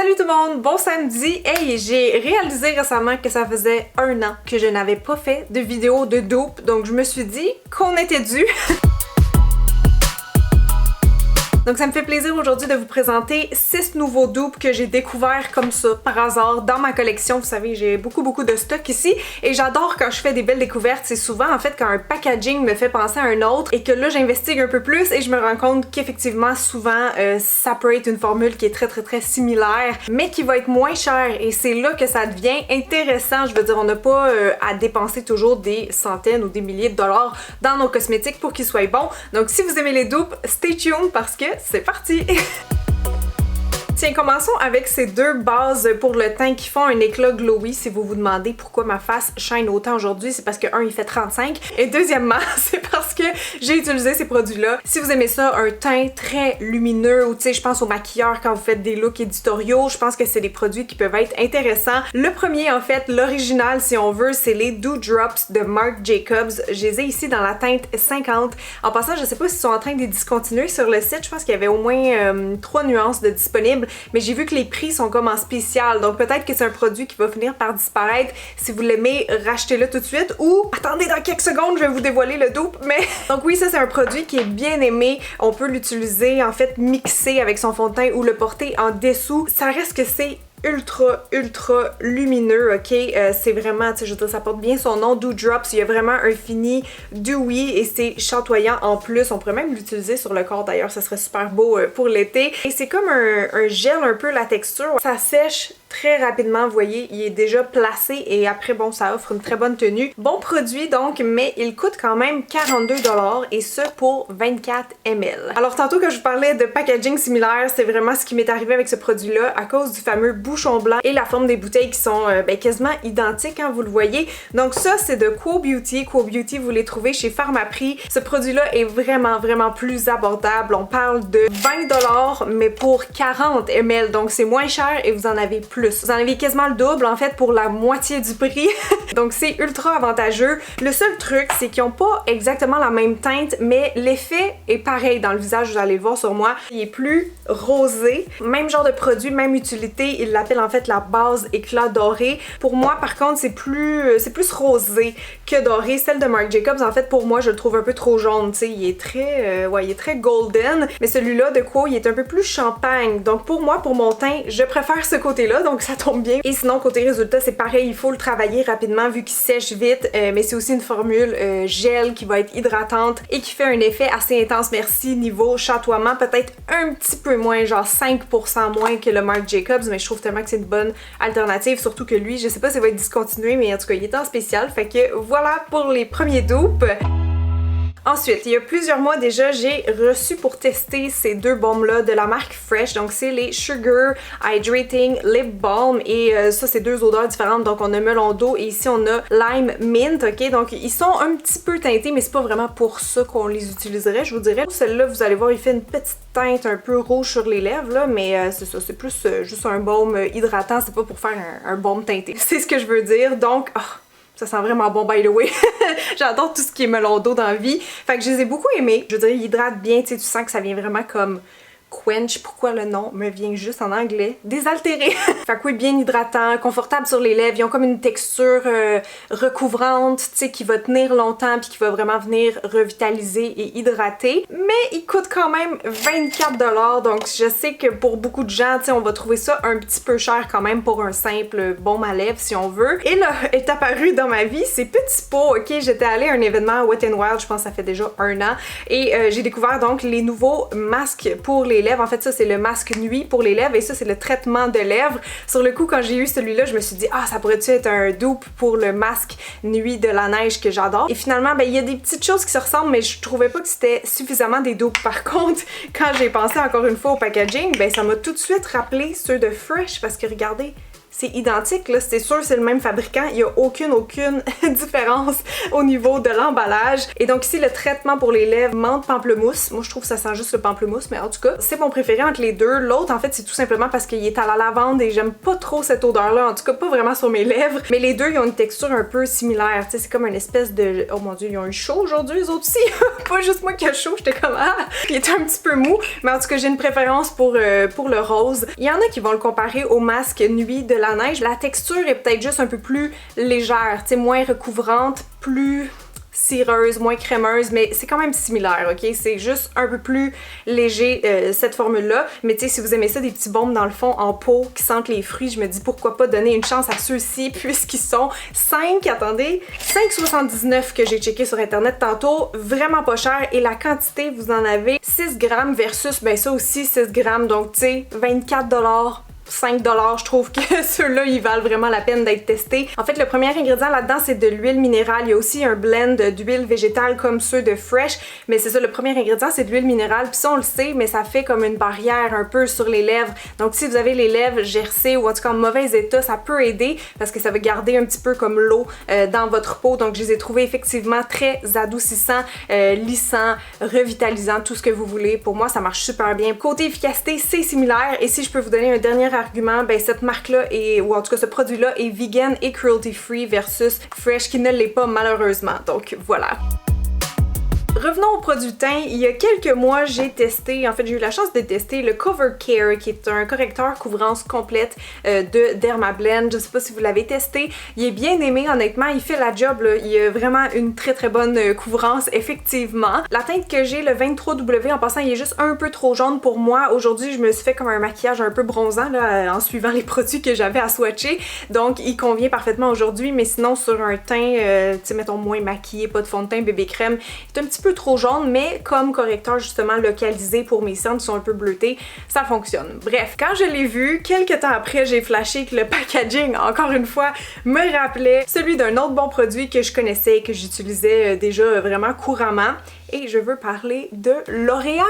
Salut tout le monde, bon samedi! Hey, j'ai réalisé récemment que ça faisait 1 an que je n'avais pas fait de vidéo de dupe, donc je me suis dit qu'on était dû. Donc ça me fait plaisir aujourd'hui de vous présenter 6 nouveaux dupes que j'ai découverts comme ça, par hasard, dans ma collection. Vous savez, j'ai beaucoup de stock ici et j'adore quand je fais des belles découvertes. C'est souvent en fait quand un packaging me fait penser à un autre et que là j'investigue un peu plus et je me rends compte qu'effectivement souvent ça peut être une formule qui est très similaire mais qui va être moins chère et c'est là que ça devient intéressant. Je veux dire, on n'a pas à dépenser toujours des centaines ou des milliers de dollars dans nos cosmétiques pour qu'ils soient bons. Donc si vous aimez les dupes, stay tuned parce que c'est parti! Tiens, commençons avec ces 2 bases pour le teint qui font un éclat glowy. Si vous vous demandez pourquoi ma face shine autant aujourd'hui, c'est parce que il fait 35 et deuxièmement, c'est parce que j'ai utilisé ces produits-là. Si vous aimez ça, un teint très lumineux ou tu sais, je pense aux maquilleurs quand vous faites des looks éditoriaux, je pense que c'est des produits qui peuvent être intéressants. Le premier, en fait, l'original si on veut, c'est les Dew Drops de Marc Jacobs. Je les ai ici dans la teinte 50. En passant, je sais pas s'ils sont en train de les discontinuer sur le site. Je pense qu'il y avait au moins 3 nuances de disponibles. Mais j'ai vu que les prix sont comme en spécial, donc peut-être que c'est un produit qui va finir par disparaître. Si vous l'aimez, rachetez-le tout de suite ou attendez dans quelques secondes, je vais vous dévoiler le dupe. Mais donc oui, ça c'est un produit qui est bien aimé. On peut l'utiliser en fait mixé avec son fond de teint ou le porter en dessous. Ça reste que c'est ultra lumineux, ok? C'est vraiment, tu sais, je veux dire, ça porte bien son nom, Dew Drops. Il y a vraiment un fini dewy et c'est chatoyant en plus. On pourrait même l'utiliser sur le corps d'ailleurs, ça serait super beau pour l'été. Et c'est comme un gel un peu la texture. Ça sèche très rapidement, vous voyez, il est déjà placé et après, bon, ça offre une très bonne tenue. Bon produit donc, mais il coûte quand même 42$ et ce pour 24 ml. Alors tantôt que je vous parlais de packaging similaire, c'est vraiment ce qui m'est arrivé avec ce produit-là à cause du fameux bouchon blanc et la forme des bouteilles qui sont quasiment identiques, hein, vous le voyez. Donc ça, c'est de Quo Beauty. Quo Beauty, vous les trouvez chez Pharmaprix. Ce produit-là est vraiment plus abordable. On parle de 20$ mais pour 40 ml, donc c'est moins cher et vous en avez plus. Vous en avez quasiment le double en fait pour la moitié du prix. Donc c'est ultra avantageux. Le seul truc, c'est qu'ils n'ont pas exactement la même teinte, mais l'effet est pareil dans le visage, vous allez le voir sur moi. Il est plus rosé. Même genre de produit, même utilité. Il l'appelle en fait la base éclat doré. Pour moi, par contre, c'est plus rosé que doré. Celle de Marc Jacobs, en fait, pour moi, je le trouve un peu trop jaune. Tu sais, il est très golden. Mais celui-là de Quo, il est un peu plus champagne. Donc pour moi, pour mon teint, je préfère ce côté-là. Donc ça tombe bien. Et sinon, côté résultat, c'est pareil. Il faut le travailler rapidement vu qu'il sèche vite. Mais c'est aussi une formule gel qui va être hydratante et qui fait un effet assez intense. Merci. Niveau chatoiement, peut-être un petit peu moins, genre 5% moins que le Marc Jacobs. Mais je trouve tellement que c'est une bonne alternative. Surtout que lui, je sais pas si ça va être discontinué, mais en tout cas, il est en spécial. Fait que voilà pour les premiers dupes. Ensuite, il y a plusieurs mois déjà, j'ai reçu pour tester ces 2 baumes-là de la marque Fresh. Donc, c'est les Sugar Hydrating Lip Balm. Et ça, c'est 2 odeurs différentes. Donc, on a melon d'eau et ici, on a lime mint. Ok, donc ils sont un petit peu teintés, mais c'est pas vraiment pour ça qu'on les utiliserait, je vous dirais. Celle-là, vous allez voir, il fait une petite teinte un peu rouge sur les lèvres, là, mais c'est ça, c'est plus juste un baume hydratant. C'est pas pour faire un baume teinté. C'est ce que je veux dire. Donc, ça sent vraiment bon, by the way. J'adore tout ce qui est melon d'eau dans la vie. Fait que je les ai beaucoup aimés. Je veux dire, ils hydratent bien, tu sais, tu sens que ça vient vraiment comme quench, pourquoi le nom me vient juste en anglais? Désaltéré! Fait que oui, bien hydratant, confortable sur les lèvres, ils ont comme une texture recouvrante, tu sais, qui va tenir longtemps puis qui va vraiment venir revitaliser et hydrater. Mais ils coûtent quand même 24$, donc je sais que pour beaucoup de gens, tu sais, on va trouver ça un petit peu cher quand même pour un simple baume à lèvres si on veut. Et là, est apparu dans ma vie ces petits pots, ok? J'étais allée à un événement Wet n Wild, je pense que ça fait déjà 1 an, et j'ai découvert donc les nouveaux masques pour les lèvres. En fait, ça, c'est le masque nuit pour les lèvres et ça, c'est le traitement de lèvres. Sur le coup, quand j'ai eu celui-là, je me suis dit, ça pourrait-tu être un dupe pour le masque nuit de la neige que j'adore. Et finalement, ben, il y a des petites choses qui se ressemblent, mais je trouvais pas que c'était suffisamment des dupes. Par contre, quand j'ai pensé encore une fois au packaging, ben, ça m'a tout de suite rappelé ceux de Fresh parce que regardez, c'est identique, là, c'est sûr c'est le même fabricant, il y a aucune différence au niveau de l'emballage. Et donc ici le traitement pour les lèvres menthe pamplemousse, moi je trouve que ça sent juste le pamplemousse, mais en tout cas c'est mon préféré entre les deux. L'autre en fait c'est tout simplement parce qu'il est à la lavande et j'aime pas trop cette odeur là, en tout cas pas vraiment sur mes lèvres, mais les deux ils ont une texture un peu similaire, tu sais c'est comme une espèce de, oh mon dieu ils ont eu chaud aujourd'hui les autres aussi, pas juste moi qui a chaud, j'étais comme ah, il était un petit peu mou, mais en tout cas j'ai une préférence pour le rose. Il y en a qui vont le comparer au masque nuit de la neige, la texture est peut-être juste un peu plus légère, tu sais moins recouvrante, plus cireuse, moins crémeuse, mais c'est quand même similaire, ok? C'est juste un peu plus léger cette formule-là, mais tu sais, si vous aimez ça, des petits baumes dans le fond en pot qui sentent les fruits, je me dis pourquoi pas donner une chance à ceux-ci puisqu'ils sont 5,79 que j'ai checké sur internet tantôt, vraiment pas cher, et la quantité, vous en avez 6 grammes versus, ben ça aussi 6 grammes, donc tu sais, 24$. 5$, je trouve que ceux-là, ils valent vraiment la peine d'être testés. En fait, le premier ingrédient là-dedans, c'est de l'huile minérale. Il y a aussi un blend d'huile végétale comme ceux de Fresh, mais c'est ça, le premier ingrédient, c'est de l'huile minérale. Puis ça, on le sait, mais ça fait comme une barrière un peu sur les lèvres. Donc, si vous avez les lèvres gercées ou en tout cas en mauvais état, ça peut aider parce que ça va garder un petit peu comme l'eau dans votre peau. Donc, je les ai trouvés effectivement très adoucissants, lissants, revitalisants, tout ce que vous voulez. Pour moi, ça marche super bien. Côté efficacité, c'est similaire. Et si je peux vous donner un dernier argument, ben cette marque-là est, ou en tout cas ce produit-là est vegan et cruelty free versus Fresh qui ne l'est pas malheureusement. Donc voilà. Revenons au produit teint. Il y a quelques mois, j'ai testé, en fait j'ai eu la chance de tester le Cover Care qui est un correcteur couvrance complète de Dermablend. Je sais pas si vous l'avez testé. Il est bien aimé honnêtement, il fait la job là. Il y a vraiment une très bonne couvrance effectivement. La teinte que j'ai, le 23W, en passant il est juste un peu trop jaune pour moi. Aujourd'hui je me suis fait comme un maquillage un peu bronzant là, en suivant les produits que j'avais à swatcher. Donc il convient parfaitement aujourd'hui, mais sinon sur un teint, tu sais mettons moins maquillé, pas de fond de teint, bébé crème, c'est un petit peu trop jaune, mais comme correcteur justement localisé pour mes cernes qui sont un peu bleutées, ça fonctionne. Bref, quand je l'ai vu, quelques temps après, j'ai flashé que le packaging, encore une fois, me rappelait celui d'un autre bon produit que je connaissais et que j'utilisais déjà vraiment couramment. Et je veux parler de L'Oréal!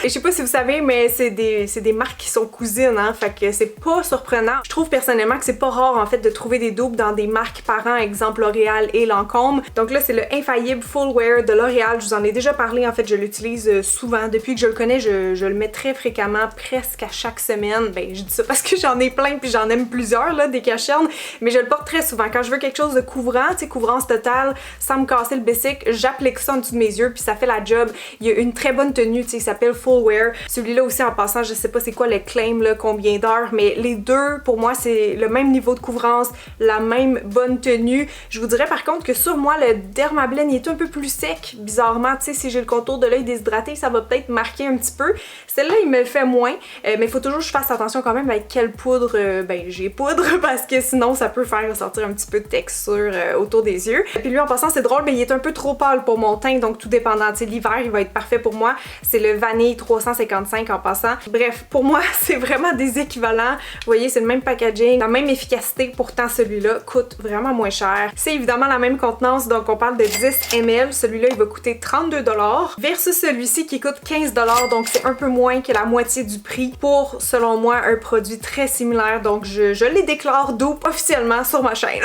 Et je sais pas si vous savez, mais c'est des marques qui sont cousines, hein, fait que c'est pas surprenant. Je trouve personnellement que c'est pas rare en fait de trouver des dupes dans des marques parents, exemple L'Oréal et Lancôme. Donc là c'est le Infaillible Full Wear de L'Oréal, je vous en ai déjà parlé, en fait je l'utilise souvent, depuis que je le connais, je le mets très fréquemment, presque à chaque semaine. Ben je dis ça parce que j'en ai plein puis j'en aime plusieurs là, des cachernes, mais je le porte très souvent. Quand je veux quelque chose de couvrant, tu sais, couvrance totale, sans me casser le basic, j'applique ça en dessous de mes yeux puis ça fait la job. Il y a une très bonne tenue, tu sais, il s'appelle Full Wear. Celui-là aussi en passant, je sais pas c'est quoi le claim là, combien d'heures, mais les deux pour moi c'est le même niveau de couvrance, la même bonne tenue. Je vous dirais par contre que sur moi le Dermablend il est un peu plus sec, bizarrement, tu sais, si j'ai le contour de l'œil déshydraté, ça va peut-être marquer un petit peu. Celle-là il me le fait moins, mais il faut toujours que je fasse attention quand même avec quelle poudre ben j'ai poudre parce que sinon ça peut faire ressortir un petit peu de texture autour des yeux. Et puis lui en passant c'est drôle, mais il est un peu trop pâle pour mon teint, donc tout dépendant, tu sais, l'hiver il va être parfait pour moi. C'est le Vanille 355 en passant. Bref, pour moi c'est vraiment des équivalents. Vous voyez, c'est le même packaging, la même efficacité, pourtant celui-là coûte vraiment moins cher. C'est évidemment la même contenance, donc on parle de 10 ml. Celui-là il va coûter 32$ versus celui-ci qui coûte 15$, donc c'est un peu moins que la moitié du prix pour, selon moi, un produit très similaire. Donc je les déclare dupe officiellement sur ma chaîne.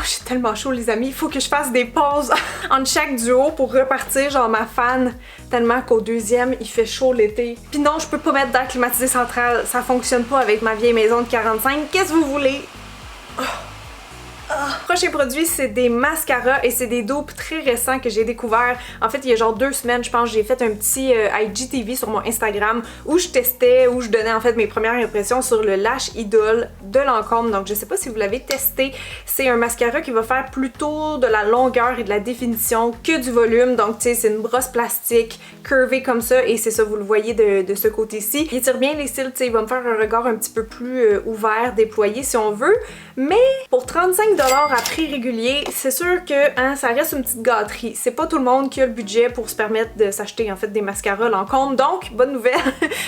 J'ai tellement chaud les amis, il faut que je fasse des pauses entre chaque duo pour repartir genre ma fan, tellement qu'au deuxième il fait chaud l'été. Puis non, je peux pas mettre d'air climatisé central, ça fonctionne pas avec ma vieille maison de 45, qu'est-ce que vous voulez? Prochain produit, c'est des mascaras et c'est des dupes très récents que j'ai découvert. En fait, il y a genre 2 semaines, je pense, j'ai fait un petit IGTV sur mon Instagram où je testais, où je donnais en fait mes premières impressions sur le Lash Idol de Lancôme. Donc je sais pas si vous l'avez testé. C'est un mascara qui va faire plutôt de la longueur et de la définition que du volume. Donc tu sais, c'est une brosse plastique curvée comme ça et c'est ça, vous le voyez de ce côté-ci. Il tire bien les cils, tu sais, il va me faire un regard un petit peu plus ouvert, déployé si on veut. Mais pour 35$, à prix régulier, c'est sûr que hein, ça reste une petite gâterie. C'est pas tout le monde qui a le budget pour se permettre de s'acheter en fait des mascaras Lancôme. Donc, bonne nouvelle,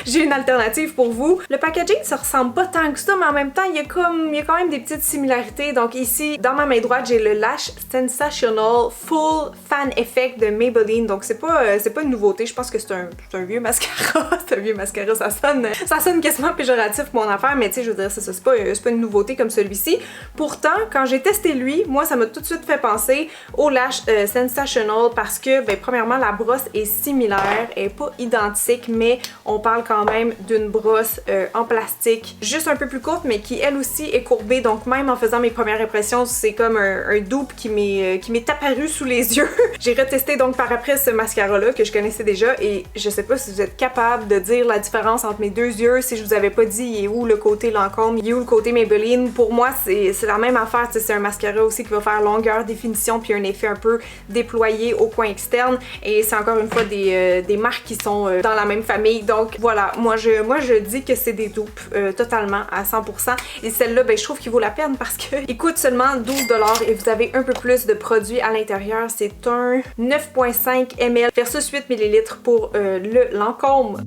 j'ai une alternative pour vous. Le packaging, ça ressemble pas tant que ça, mais en même temps, il y a quand même des petites similarités. Donc ici, dans ma main droite, j'ai le Lash Sensational Full Fan Effect de Maybelline. Donc c'est pas une nouveauté. Je pense que c'est un vieux mascara. C'est un vieux mascara, ça sonne quasiment péjoratif mon affaire, mais tu sais, je veux dire, c'est pas une nouveauté comme celui-ci. Pourtant, quand j'ai testé lui, moi, ça m'a tout de suite fait penser au Lash Sensational parce que, ben, premièrement, la brosse est similaire, elle est pas identique, mais on parle quand même d'une brosse en plastique, juste un peu plus courte, mais qui elle aussi est courbée. Donc même en faisant mes premières impressions, c'est comme un dupe qui m'est apparu sous les yeux. J'ai retesté donc par après ce mascara-là que je connaissais déjà et je sais pas si vous êtes capable de dire la différence entre mes deux yeux. Si je vous avais pas dit il est où le côté Lancôme, il est où le côté Maybelline, pour moi c'est la même affaire. C'est un mascara aussi qui va faire longueur, définition puis un effet un peu déployé au coin externe et c'est encore une fois des marques qui sont dans la même famille. Donc voilà, moi je dis que c'est des dupes totalement à 100% et celle-là ben je trouve qu'il vaut la peine parce que il coûte seulement 12$ et vous avez un peu plus de produits à l'intérieur. C'est un 9.5 ml versus 8 ml pour le Lancôme.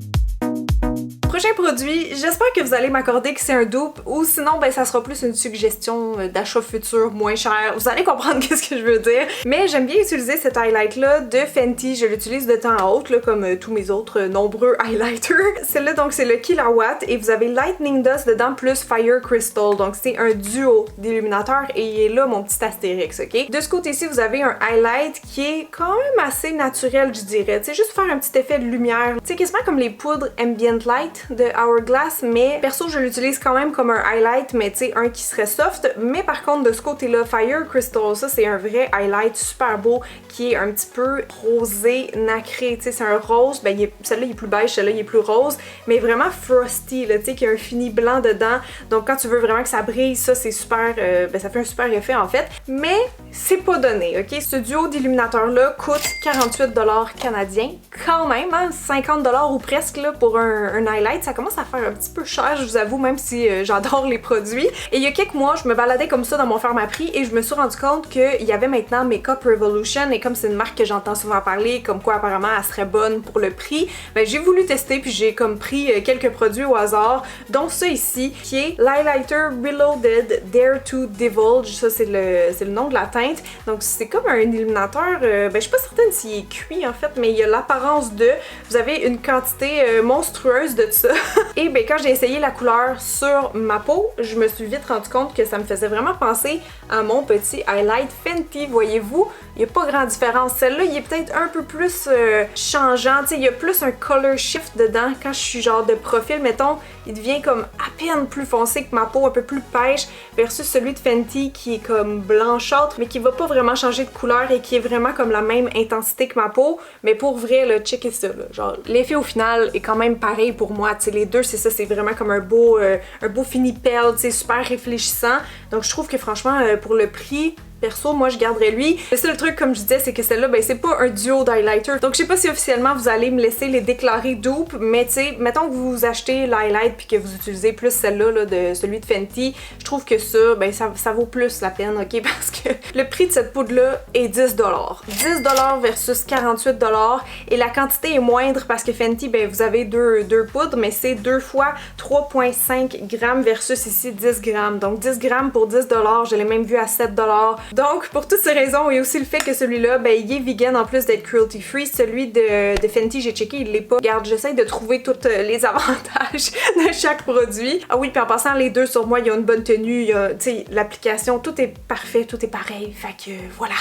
Prochain produit, j'espère que vous allez m'accorder que c'est un dupe ou sinon ben ça sera plus une suggestion d'achat futur moins cher. Vous allez comprendre qu'est-ce que je veux dire. Mais j'aime bien utiliser cet highlight là de Fenty. Je l'utilise de temps à autre là, comme tous mes autres nombreux highlighters. Celle-là donc c'est le Killawatt et vous avez Lightning Dust dedans plus Fire Crystal. Donc c'est un duo d'illuminateur et il est là mon petit astérix, ok? De ce côté-ci vous avez un highlight qui est quand même assez naturel je dirais. Tu sais juste faire un petit effet de lumière. Tu sais quasiment comme les poudres Ambient Light de Hourglass, mais perso je l'utilise quand même comme un highlight, mais tu sais un qui serait soft. Mais par contre de ce côté-là, Fire Crystal, ça c'est un vrai highlight super beau qui est un petit peu rosé nacré, tu sais c'est un rose, ben celui-là il est plus beige, celui-là il est plus rose, mais vraiment frosty là, tu sais qui a un fini blanc dedans. Donc quand tu veux vraiment que ça brille, ça c'est super, ben ça fait un super effet en fait, mais c'est pas donné, ok? Ce duo d'illuminateurs là coûte 48$ canadiens, quand même, hein? 50$ ou presque là pour un highlight. Ça commence à faire un petit peu cher, je vous avoue, même si j'adore les produits. Et il y a quelques mois, je me baladais comme ça dans mon Pharmaprix et je me suis rendu compte qu'il y avait maintenant Makeup Revolution et comme c'est une marque que j'entends souvent parler, comme quoi apparemment elle serait bonne pour le prix, ben j'ai voulu tester puis j'ai comme pris quelques produits au hasard, dont ce ici qui est l'Highlighter Reloaded Dare to Divulge. Ça c'est le nom de la teinte. Donc c'est comme un illuminateur, ben je suis pas certaine s'il est cuit en fait, mais il y a l'apparence de, vous avez une quantité monstrueuse de ça. Et ben quand j'ai essayé la couleur sur ma peau, je me suis vite rendu compte que ça me faisait vraiment penser à mon petit highlight Fenty, voyez-vous. Il n'y a pas grande différence. Celle-là, il est peut-être un peu plus changeant, tu sais, il y a plus un color shift dedans. Quand je suis genre de profil, mettons, il devient comme à peine plus foncé que ma peau, un peu plus pêche, versus celui de Fenty qui est comme blanchâtre, mais qui va pas vraiment changer de couleur et qui est vraiment comme la même intensité que ma peau. Mais pour vrai, là, checkez ça, là. Genre, l'effet au final est quand même pareil pour moi. Tu sais, les deux, c'est ça, c'est vraiment comme un beau fini pelle, tu sais, super réfléchissant. Donc je trouve que franchement, pour le prix, perso, moi je garderais lui. Le seul truc, comme je disais, c'est que celle-là, ben c'est pas un duo d'highlighter. Donc je sais pas si officiellement vous allez me laisser les déclarer dupes, mais tu sais, mettons que vous achetez l'highlight puis que vous utilisez plus celle-là, là, de celui de Fenty, je trouve que ça, ben ça vaut plus la peine, ok? Parce que le prix de cette poudre-là est 10$. 10$ versus 48$ et la quantité est moindre parce que Fenty, ben vous avez deux poudres, mais c'est 2 fois 3.5 grammes versus ici 10 grammes. Donc 10 grammes pour 10$, je l'ai même vu à 7$. Donc, pour toutes ces raisons et aussi le fait que celui-là, ben, il est vegan en plus d'être cruelty free. Celui de Fenty, j'ai checké, il l'est pas. Regarde, j'essaie de trouver tous les avantages de chaque produit. Ah oui, puis en passant, les deux sur moi, il y a une bonne tenue, il y a, tu sais, l'application, tout est parfait, tout est pareil. Fait que, voilà.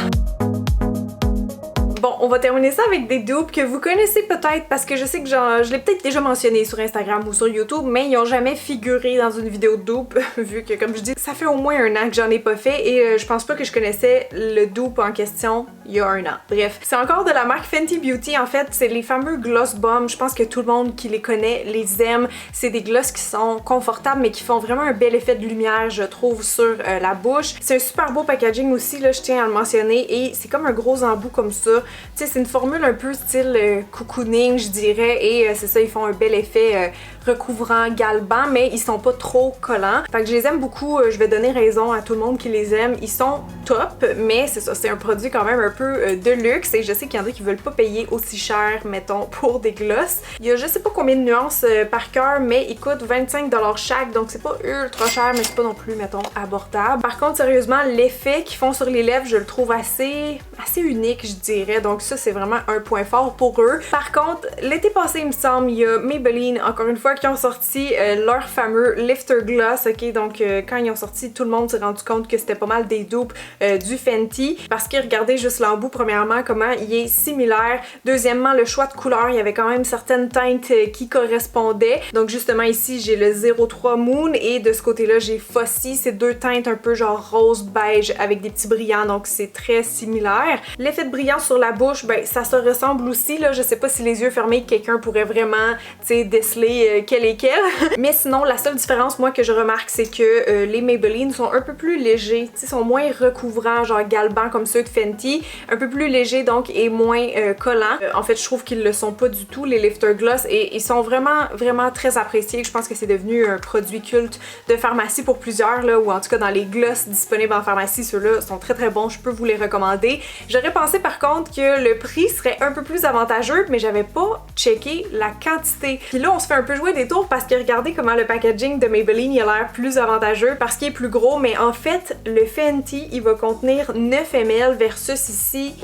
Bon, on va terminer ça avec des dupes que vous connaissez peut-être parce que je sais que je l'ai peut-être déjà mentionné sur Instagram ou sur YouTube, mais ils ont jamais figuré dans une vidéo de dupe vu que, comme je dis, ça fait au moins 1 an que j'en ai pas fait et je pense pas que je connaissais le dupe en question il y a 1 an. Bref, c'est encore de la marque Fenty Beauty. En fait, c'est les fameux Gloss Bomb. Je pense que tout le monde qui les connaît les aime. C'est des gloss qui sont confortables mais qui font vraiment un bel effet de lumière, je trouve, sur la bouche. C'est un super beau packaging aussi, là, je tiens à le mentionner, et c'est comme un gros embout comme ça. Tu sais, c'est une formule un peu style cocooning, je dirais, et c'est ça, ils font un bel effet recouvrant, galbant, mais ils sont pas trop collants. Fait que je les aime beaucoup, je vais donner raison à tout le monde qui les aime. Ils sont top, mais c'est ça, c'est un produit quand même un peu de luxe et je sais qu'il y en a qui veulent pas payer aussi cher, mettons, pour des glosses. Il y a je sais pas combien de nuances par cœur, mais ils coûtent 25$ chaque, donc c'est pas ultra cher, mais c'est pas non plus, mettons, abordable. Par contre, sérieusement, l'effet qu'ils font sur les lèvres, je le trouve assez unique, je dirais, donc ça, c'est vraiment un point fort pour eux. Par contre, l'été passé, il me semble, il y a Maybelline, encore une fois, qui ont sorti leur fameux Lifter Gloss, ok, donc quand ils ont sorti, tout le monde s'est rendu compte que c'était pas mal des dupes du Fenty, parce que regardez juste l'embout, premièrement, comment il est similaire, deuxièmement, le choix de couleur, il y avait quand même certaines teintes qui correspondaient, donc justement ici, j'ai le 03 Moon, et de ce côté-là, j'ai Fussy, c'est deux teintes un peu genre rose beige avec des petits brillants, donc c'est très similaire. L'effet de brillant sur la bouche, ben ça se ressemble aussi, là, je sais pas si les yeux fermés, quelqu'un pourrait vraiment, tu sais, déceler quel est quel. Mais sinon, la seule différence, moi, que je remarque, c'est que les Maybelline sont un peu plus légers, tu sais, sont moins recouvrants, genre galbans comme ceux de Fenty, un peu plus légers donc et moins collants. En fait, je trouve qu'ils le sont pas du tout, les Lifter Gloss, et ils sont vraiment très appréciés. Je pense que c'est devenu un produit culte de pharmacie pour plusieurs, là, ou en tout cas dans les gloss disponibles en pharmacie, ceux-là sont très bons, je peux vous les recommander. J'aurais pensé par contre que le prix serait un peu plus avantageux, mais j'avais pas checké la quantité. Puis là, on se fait un peu jouer des tours parce que regardez comment le packaging de Maybelline il a l'air plus avantageux parce qu'il est plus gros, mais en fait, le Fenty, il va contenir 9 ml versus ici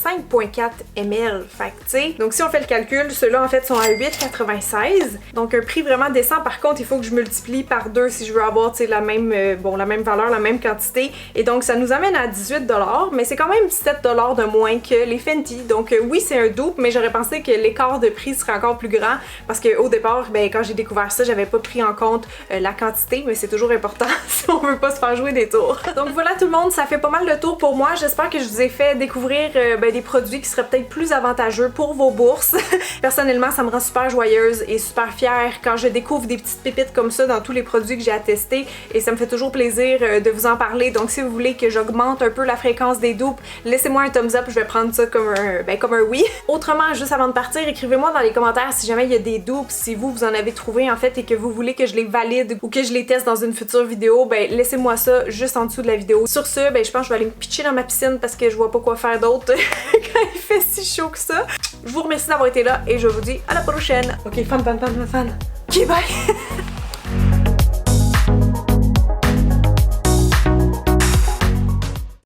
5.4 ml. Fait que, tu sais, donc si on fait le calcul, ceux-là en fait sont à 8,96. Donc un prix vraiment décent. Par contre, il faut que je multiplie par 2 si je veux avoir, tu sais, la même valeur, la même quantité. Et donc ça nous amène à 18$, mais c'est quand même 7$ de moins que les Fenty. Donc oui, c'est un dupe, mais j'aurais pensé que l'écart de prix serait encore plus grand parce qu'au départ, ben, quand j'ai découvert ça, j'avais pas pris en compte la quantité, mais c'est toujours important si on veut pas se faire jouer des tours. Donc voilà tout le monde, ça fait pas mal de tours pour moi. J'espère que je vous ai fait découvrir des produits qui seraient peut-être plus avantageux pour vos bourses. Personnellement, ça me rend super joyeuse et super fière quand je découvre des petites pépites comme ça dans tous les produits que j'ai à tester et ça me fait toujours plaisir de vous en parler. Donc si vous voulez que j'augmente un peu la fréquence des dupes, laissez-moi un thumbs up, je vais prendre ça comme un oui. Autrement, juste avant de partir, écrivez-moi dans les commentaires si jamais il y a des dupes, si vous en avez trouvé en fait et que vous voulez que je les valide ou que je les teste dans une future vidéo, ben laissez-moi ça juste en dessous de la vidéo. Sur ce, ben je pense que je vais aller me pitcher dans ma piscine parce que je vois pas quoi faire d'autre quand il fait si chaud que ça. Je vous remercie d'avoir été là et je vous dis à la prochaine. Ok, fan. Ok, bye!